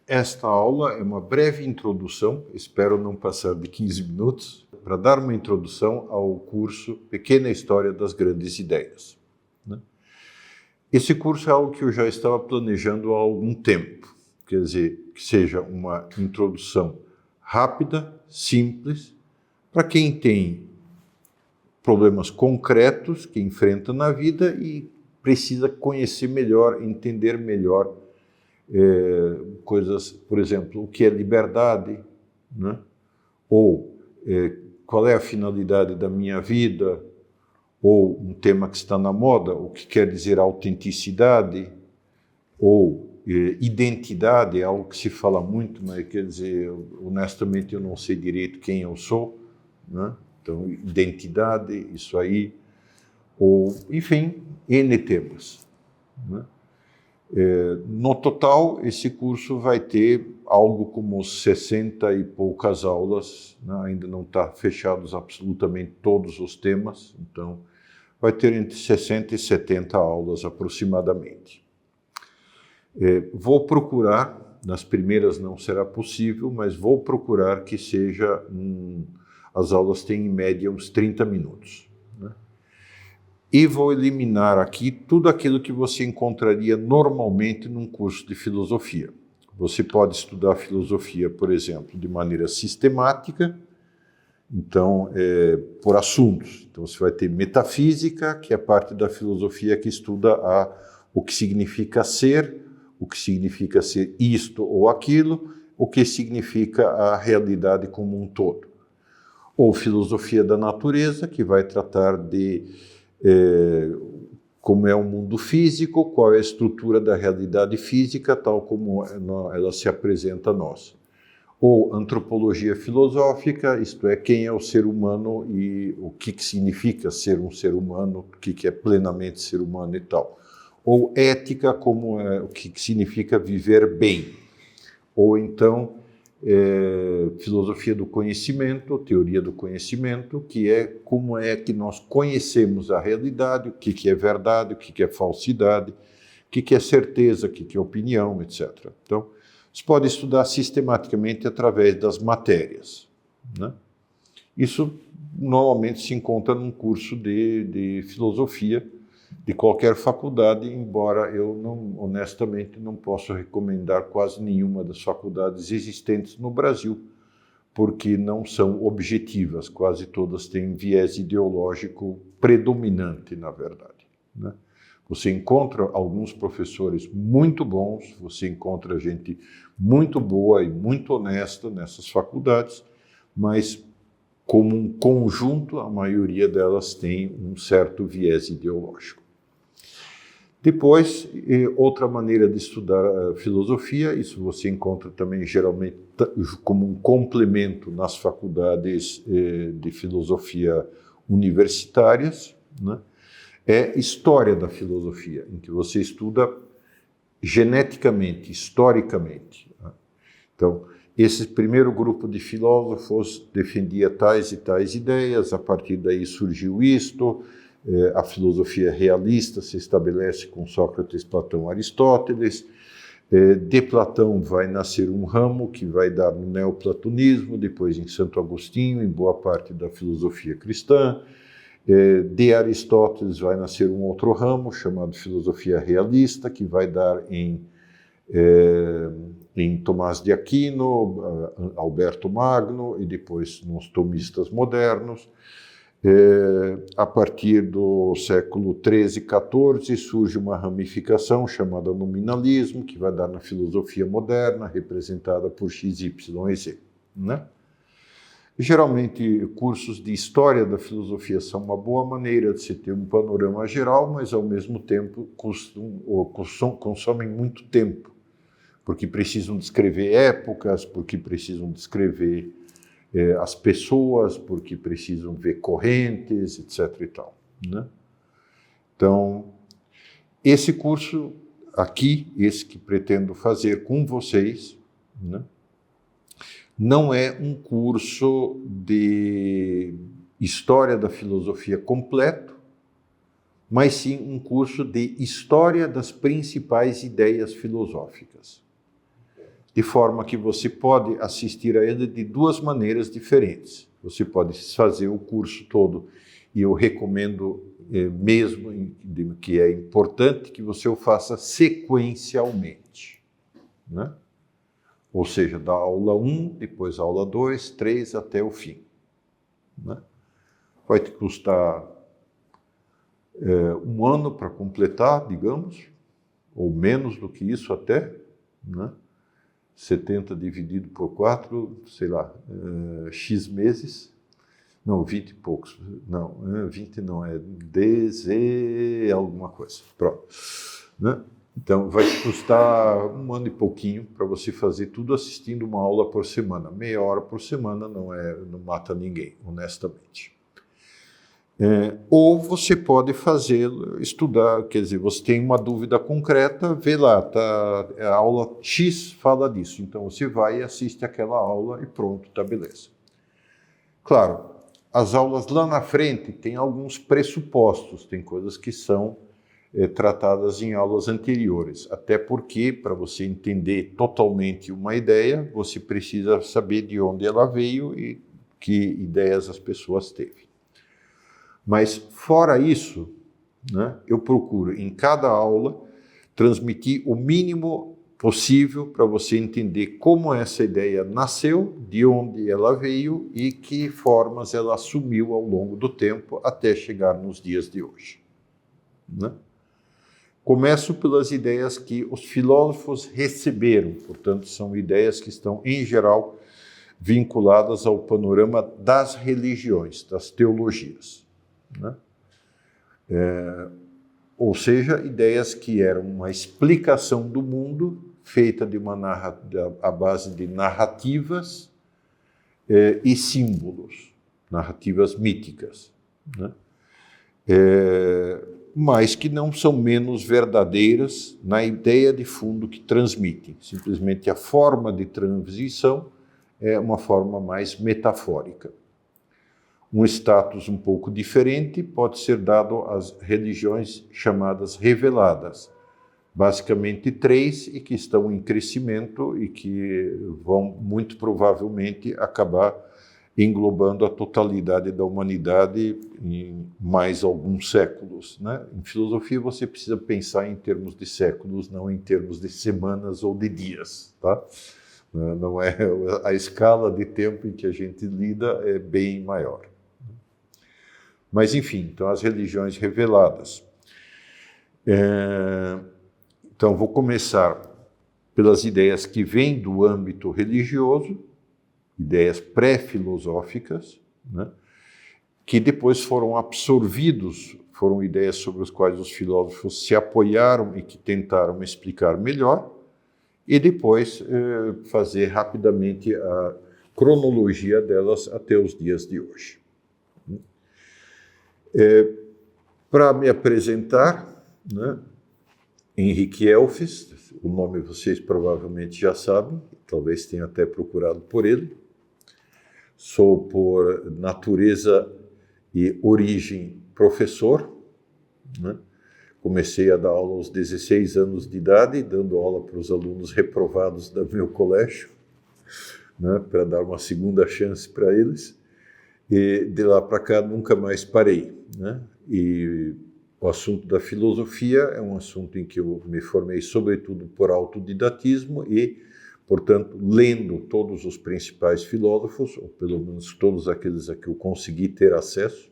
Esta aula é uma breve introdução, espero não passar de 15 minutos, para dar uma introdução ao curso Pequena História das Grandes Ideias. Esse curso é algo que eu já estava planejando há algum tempo, quer dizer, que seja uma introdução rápida, simples, para quem tem problemas concretos que enfrenta na vida e precisa conhecer melhor, entender melhor coisas, por exemplo, o que é liberdade, né? Ou qual é a finalidade da minha vida, ou um tema que está na moda, o que quer dizer autenticidade, ou identidade, é algo que se fala muito, mas quer dizer, honestamente eu não sei direito quem eu sou, né? Então, identidade, isso aí, ou, enfim, N temas, né? No total, esse curso vai ter algo como 60 e poucas aulas, né? Ainda não está fechados absolutamente todos os temas, então vai ter entre 60 e 70 aulas aproximadamente. Vou procurar, nas primeiras não será possível, mas vou procurar que seja, as aulas têm em média uns 30 minutos. E vou eliminar aqui tudo aquilo que você encontraria normalmente num curso de filosofia. Você pode estudar filosofia, por exemplo, de maneira sistemática, então, por assuntos. Então, você vai ter metafísica, que é parte da filosofia que estuda o que significa ser isto ou aquilo, o que significa a realidade como um todo. Ou filosofia da natureza, que vai tratar de como é o mundo físico, qual é a estrutura da realidade física, tal como ela se apresenta a nós. Ou antropologia filosófica, isto é, quem é o ser humano e o que significa ser um ser humano, o que é plenamente ser humano e tal. Ou ética, como o que significa viver bem. Ou então, filosofia do conhecimento, teoria do conhecimento, que é como é que nós conhecemos a realidade, o que é verdade, o que é falsidade, o que é certeza, o que é opinião, etc. Então, você pode estudar sistematicamente através das matérias, né? Isso normalmente se encontra num curso de filosofia de qualquer faculdade, embora eu honestamente não possa recomendar quase nenhuma das faculdades existentes no Brasil, porque não são objetivas, quase todas têm viés ideológico predominante, na verdade, né? Você encontra alguns professores muito bons, você encontra gente muito boa e muito honesta nessas faculdades, mas como um conjunto, a maioria delas tem um certo viés ideológico. Depois, outra maneira de estudar filosofia, isso você encontra também geralmente como um complemento nas faculdades de filosofia universitárias, né? É história da filosofia, em que você estuda geneticamente, historicamente. Então, esse primeiro grupo de filósofos defendia tais e tais ideias, a partir daí surgiu isto, a filosofia realista se estabelece com Sócrates, Platão, Aristóteles. De Platão vai nascer um ramo que vai dar no neoplatonismo, depois em Santo Agostinho, em boa parte da filosofia cristã. De Aristóteles vai nascer um outro ramo, chamado filosofia realista, que vai dar em Tomás de Aquino, Alberto Magno, e depois nos tomistas modernos. A partir do século XIII e XIV surge uma ramificação chamada nominalismo, que vai dar na filosofia moderna, representada por X, Y e Z, né? Geralmente, cursos de história da filosofia são uma boa maneira de se ter um panorama geral, mas, ao mesmo tempo, consomem muito tempo, porque precisam descrever épocas, porque precisam descrever as pessoas, porque precisam ver correntes, etc. e tal, né? Então, esse curso aqui, esse que pretendo fazer com vocês, né, não é um curso de história da filosofia completo, mas sim um curso de história das principais ideias filosóficas. de forma que você pode assistir a ele de duas maneiras diferentes. Você pode fazer o curso todo, e eu recomendo mesmo que é importante que você o faça sequencialmente, né? Ou seja, da aula 1, depois a aula 2, 3, até o fim, né? Vai te custar 1 ano para completar, digamos, ou menos do que isso até, né? 70 dividido por 4, sei lá, X meses, não, 20 e poucos, não, 20 não, é alguma coisa, pronto, né? Então, vai te custar 1 ano e pouquinho para você fazer tudo assistindo uma aula por semana. Meia hora por semana não mata ninguém, honestamente. Ou você pode fazê-lo, estudar, quer dizer, você tem uma dúvida concreta, vê lá, tá, a aula X fala disso, então você vai e assiste aquela aula e pronto, tá beleza. Claro, as aulas lá na frente têm alguns pressupostos, tem coisas que são tratadas em aulas anteriores, até porque, para você entender totalmente uma ideia, você precisa saber de onde ela veio e que ideias as pessoas teve. Mas, fora isso, né, eu procuro, em cada aula, transmitir o mínimo possível para você entender como essa ideia nasceu, de onde ela veio e que formas ela assumiu ao longo do tempo até chegar nos dias de hoje, né? Começo pelas ideias que os filósofos receberam, portanto, são ideias que estão, em geral, vinculadas ao panorama das religiões, das teologias, né? Ou seja, ideias que eram uma explicação do mundo feita à base de narrativas e símbolos, narrativas míticas, né? Mas que não são menos verdadeiras na ideia de fundo que transmitem. Simplesmente a forma de transmissão é uma forma mais metafórica. Um status um pouco diferente pode ser dado às religiões chamadas reveladas, basicamente 3, e que estão em crescimento e que vão muito provavelmente acabar englobando a totalidade da humanidade em mais alguns séculos, né? Em filosofia você precisa pensar em termos de séculos, não em termos de semanas ou de dias, tá? Não é a escala de tempo em que a gente lida é bem maior. Mas, enfim, então as religiões reveladas. Então, vou começar pelas ideias que vêm do âmbito religioso, ideias pré-filosóficas, né, que depois foram foram ideias sobre as quais os filósofos se apoiaram e que tentaram explicar melhor, e depois fazer rapidamente a cronologia delas até os dias de hoje. Para me apresentar, né, Henrique Elfes, o nome vocês provavelmente já sabem, talvez tenham até procurado por ele. Sou, por natureza e origem, professor, né? Comecei a dar aula aos 16 anos de idade, dando aula para os alunos reprovados do meu colégio, né, para dar uma segunda chance para eles. E de lá para cá nunca mais parei, né? E o assunto da filosofia é um assunto em que eu me formei sobretudo por autodidatismo e, portanto, lendo todos os principais filósofos, ou pelo menos todos aqueles a que eu consegui ter acesso,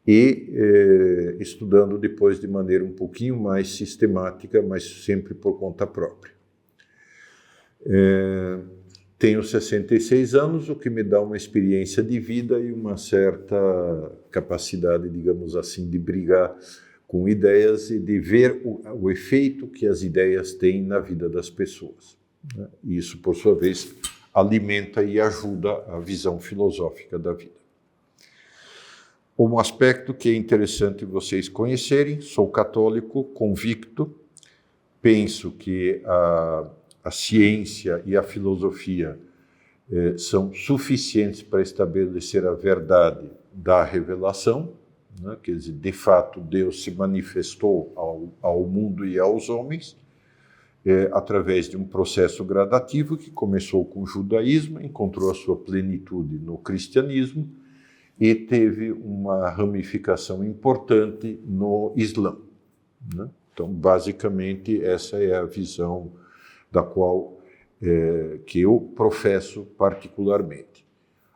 e estudando depois de maneira um pouquinho mais sistemática, mas sempre por conta própria. Tenho 66 anos, o que me dá uma experiência de vida e uma certa capacidade, digamos assim, de brigar com ideias e de ver o efeito que as ideias têm na vida das pessoas, né? E isso, por sua vez, alimenta e ajuda a visão filosófica da vida. Um aspecto que é interessante vocês conhecerem: sou católico convicto, penso que a ciência e a filosofia são suficientes para estabelecer a verdade da revelação, né? Quer dizer, de fato, Deus se manifestou ao mundo e aos homens, através de um processo gradativo que começou com o judaísmo, encontrou a sua plenitude no cristianismo e teve uma ramificação importante no Islã, né? Então, basicamente, essa é a visão da qual que eu professo particularmente.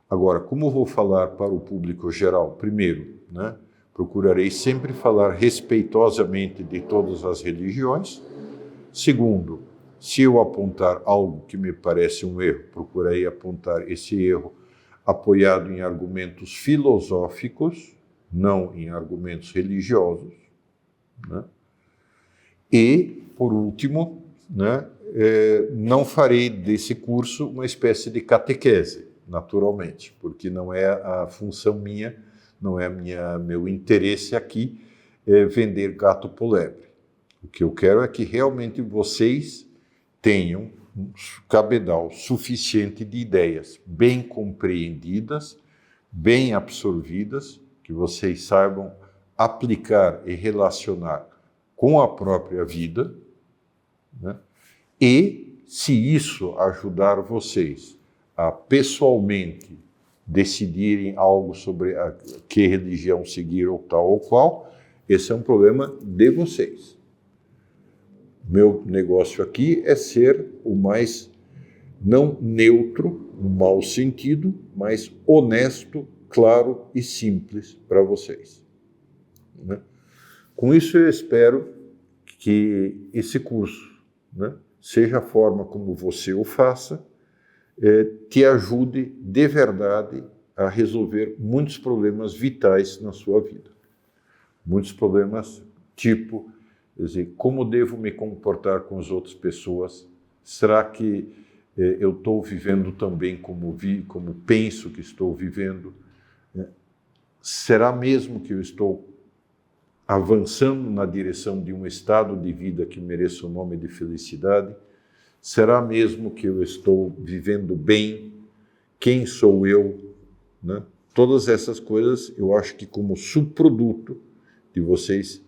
Agora, como vou falar para o público geral? Primeiro, né, procurarei sempre falar respeitosamente de todas as religiões. Segundo, se eu apontar algo que me parece um erro, procurarei apontar esse erro apoiado em argumentos filosóficos, não em argumentos religiosos, né? E, por último, né, não farei desse curso uma espécie de catequese, naturalmente, porque não é a função minha, não é meu interesse aqui vender gato por lebre. O que eu quero é que realmente vocês tenham um cabedal suficiente de ideias bem compreendidas, bem absorvidas, que vocês saibam aplicar e relacionar com a própria vida, né? E, se isso ajudar vocês a pessoalmente decidirem algo sobre que religião seguir ou tal ou qual, esse é um problema de vocês. Meu negócio aqui é ser o mais, não neutro, no mau sentido, mas honesto, claro e simples para vocês, né? Com isso, eu espero que esse curso, né, seja a forma como você o faça, te ajude de verdade a resolver muitos problemas vitais na sua vida. Muitos problemas tipo, quer dizer, como devo me comportar com as outras pessoas? Será que eu estou vivendo também como penso que estou vivendo? Será mesmo que eu estou avançando na direção de um estado de vida que mereça o nome de felicidade? Será mesmo que eu estou vivendo bem? Quem sou eu? Né? Todas essas coisas, eu acho que como subproduto de vocês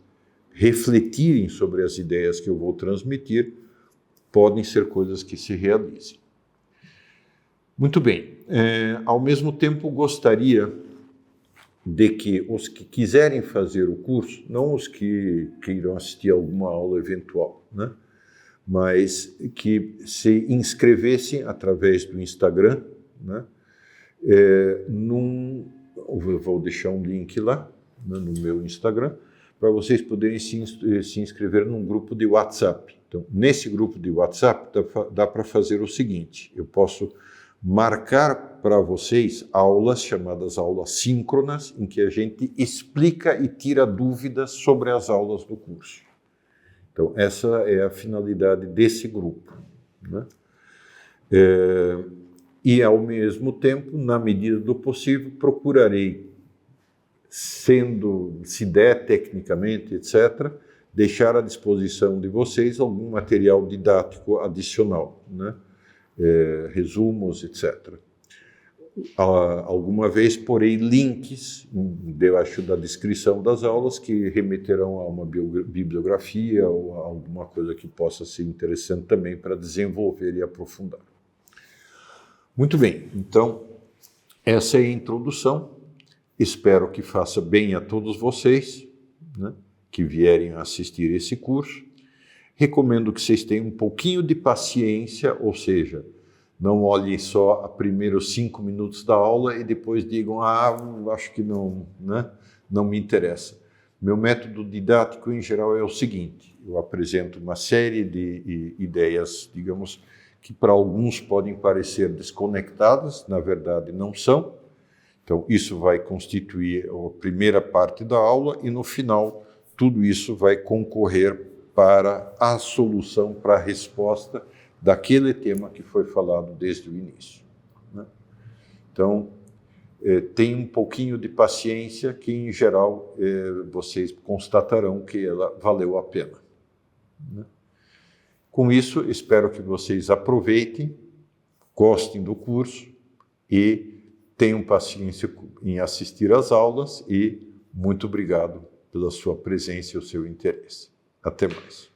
refletirem sobre as ideias que eu vou transmitir, podem ser coisas que se realizem. Muito bem. Ao mesmo tempo, gostaria de que os que quiserem fazer o curso, não os que queiram assistir a alguma aula eventual, né, mas que se inscrevessem através do Instagram, né, eu vou deixar um link lá, né, no meu Instagram, para vocês poderem se inscrever num grupo de WhatsApp. Então, nesse grupo de WhatsApp, dá para fazer o seguinte: eu posso marcar para vocês aulas chamadas aulas síncronas, em que a gente explica e tira dúvidas sobre as aulas do curso. Então, essa é a finalidade desse grupo, né? E, ao mesmo tempo, na medida do possível, procurarei, se der tecnicamente, etc., deixar à disposição de vocês algum material didático adicional, né? Resumos, etc. Alguma vez porei links debaixo da descrição das aulas que remeterão a uma bibliografia ou a alguma coisa que possa ser interessante também para desenvolver e aprofundar. Muito bem, então essa é a introdução. Espero que faça bem a todos vocês, né, que vierem a assistir esse curso. Recomendo que vocês tenham um pouquinho de paciência, ou seja, não olhem só a primeiros 5 minutos da aula e depois digam, acho que não, né, não me interessa. Meu método didático, em geral, é o seguinte: eu apresento uma série de ideias, digamos, que para alguns podem parecer desconectadas, na verdade não são. Então, isso vai constituir a primeira parte da aula e, no final, tudo isso vai concorrer para a solução, para a resposta daquele tema que foi falado desde o início, né? Então, tenham um pouquinho de paciência, que, em geral, vocês constatarão que ela valeu a pena, né? Com isso, espero que vocês aproveitem, gostem do curso e tenham paciência em assistir às aulas, e muito obrigado pela sua presença e o seu interesse. Até mais.